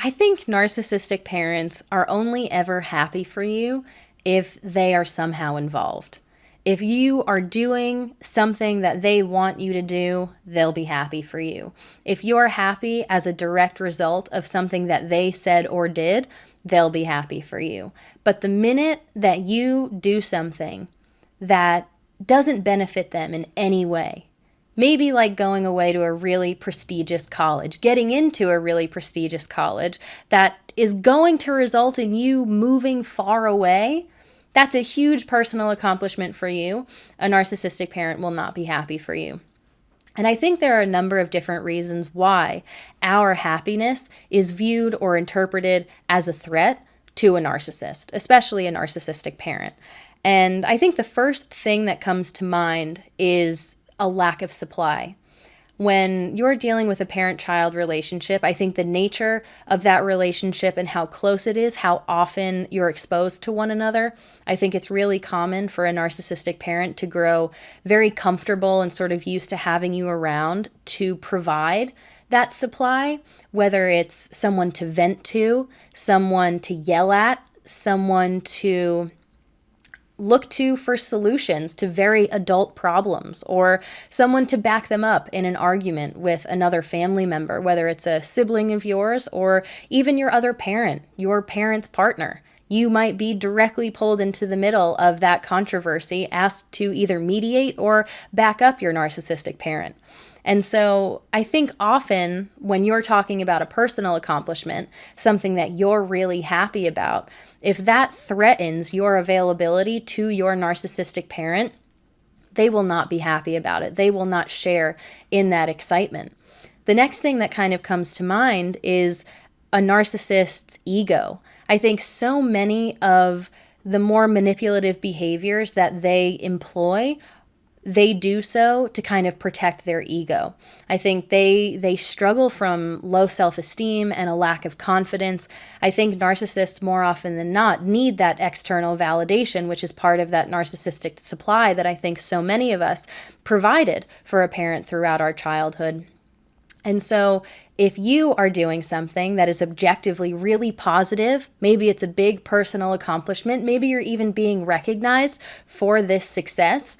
I think narcissistic parents are only ever happy for you if they are somehow involved. If you are doing something that they want you to do, they'll be happy for you. If you're happy as a direct result of something that they said or did, they'll be happy for you. But the minute that you do something that doesn't benefit them in any way, maybe like going away to a really prestigious college, getting into a really prestigious college that is going to result in you moving far away, that's a huge personal accomplishment for you. A narcissistic parent will not be happy for you. And I think there are a number of different reasons why our happiness is viewed or interpreted as a threat to a narcissist, especially a narcissistic parent. And I think the first thing that comes to mind is a lack of supply. When you're dealing with a parent-child relationship, I think the nature of that relationship and how close it is, how often you're exposed to one another, I think it's really common for a narcissistic parent to grow very comfortable and sort of used to having you around to provide that supply, whether it's someone to vent to, someone to yell at, someone to look to for solutions to very adult problems, or someone to back them up in an argument with another family member, whether it's a sibling of yours or even your other parent, your parent's partner. You might be directly pulled into the middle of that controversy, asked to either mediate or back up your narcissistic parent. And so I think often when you're talking about a personal accomplishment, something that you're really happy about, if that threatens your availability to your narcissistic parent, they will not be happy about it. They will not share in that excitement. The next thing that kind of comes to mind is a narcissist's ego. I think so many of the more manipulative behaviors that they employ, they do so to kind of protect their ego. I think they struggle from low self-esteem and a lack of confidence. I think narcissists more often than not need that external validation, which is part of that narcissistic supply that I think so many of us provided for a parent throughout our childhood. And so if you are doing something that is objectively really positive, maybe it's a big personal accomplishment, maybe you're even being recognized for this success,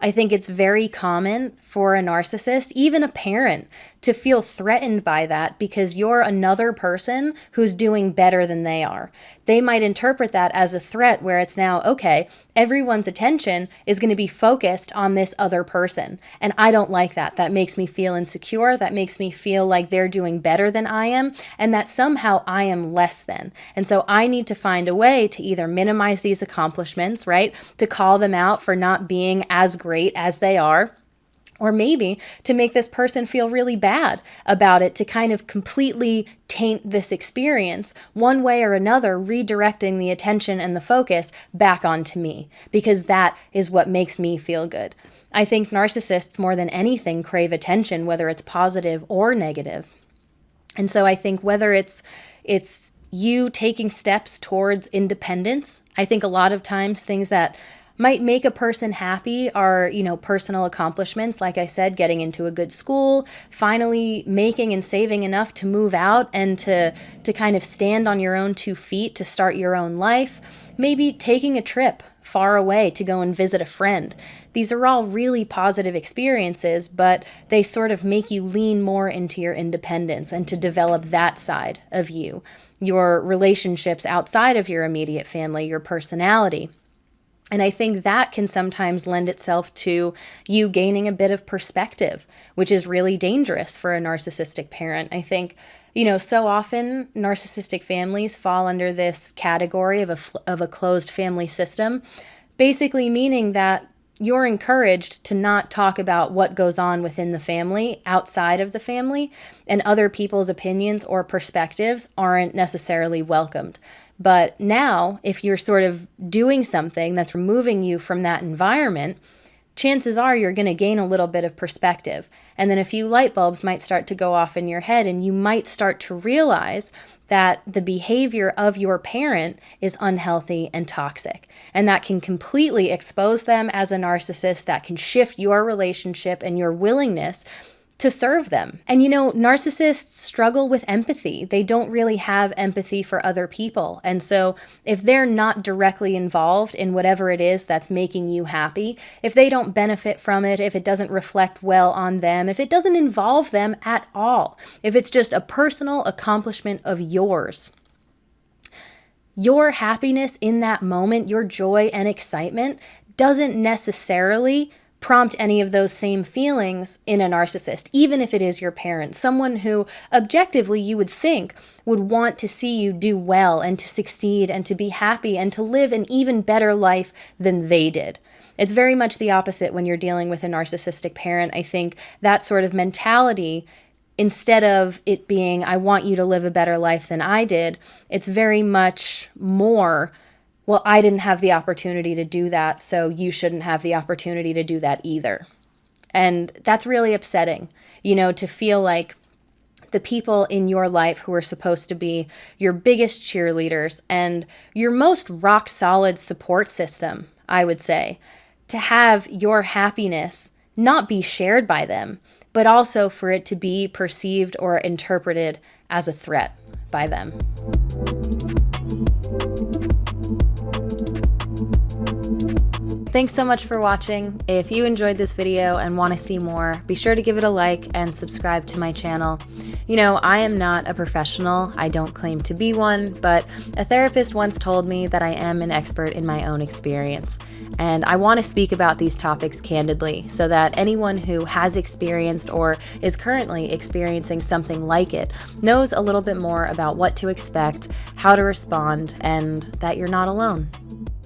I think it's very common for a narcissist, even a parent, to feel threatened by that because you're another person who's doing better than they are. They might interpret that as a threat where it's now, okay, everyone's attention is going to be focused on this other person. And I don't like that. That makes me feel insecure. That makes me feel like they're doing better than I am and that somehow I am less than. And so I need to find a way to either minimize these accomplishments, right? To call them out for not being as great as they are. Or maybe to make this person feel really bad about it, to kind of completely taint this experience one way or another, redirecting the attention and the focus back onto me, because that is what makes me feel good. I think narcissists more than anything crave attention, whether it's positive or negative. And so I think whether it's you taking steps towards independence, I think a lot of times things that might make a person happy are, personal accomplishments. Like I said, getting into a good school, finally making and saving enough to move out and to kind of stand on your own 2 feet, to start your own life, maybe taking a trip far away to go and visit a friend. These are all really positive experiences, but they sort of make you lean more into your independence and to develop that side of you, your relationships outside of your immediate family, your personality. And I think that can sometimes lend itself to you gaining a bit of perspective, which is really dangerous for a narcissistic parent. I think, so often narcissistic families fall under this category of a closed family system, basically meaning that you're encouraged to not talk about what goes on within the family, outside of the family, and other people's opinions or perspectives aren't necessarily welcomed. But now, if you're sort of doing something that's removing you from that environment, chances are you're going to gain a little bit of perspective. And then a few light bulbs might start to go off in your head, and you might start to realize that the behavior of your parent is unhealthy and toxic. And that can completely expose them as a narcissist, that can shift your relationship and your willingness to serve them. And narcissists struggle with empathy. They don't really have empathy for other people. And so if they're not directly involved in whatever it is that's making you happy, if they don't benefit from it, if it doesn't reflect well on them, if it doesn't involve them at all, if it's just a personal accomplishment of yours, your happiness in that moment, your joy and excitement doesn't necessarily prompt any of those same feelings in a narcissist, even if it is your parent, someone who objectively you would think would want to see you do well and to succeed and to be happy and to live an even better life than they did. It's very much the opposite when you're dealing with a narcissistic parent. I think that sort of mentality, instead of it being, I want you to live a better life than I did, it's very much more, well, I didn't have the opportunity to do that, so you shouldn't have the opportunity to do that either. And that's really upsetting, to feel like the people in your life who are supposed to be your biggest cheerleaders and your most rock solid support system, I would say, to have your happiness not be shared by them, but also for it to be perceived or interpreted as a threat by them. Thanks so much for watching. If you enjoyed this video and want to see more, be sure to give it a like and subscribe to my channel. I am not a professional. I don't claim to be one, but a therapist once told me that I am an expert in my own experience. And I want to speak about these topics candidly so that anyone who has experienced or is currently experiencing something like it knows a little bit more about what to expect, how to respond, and that you're not alone.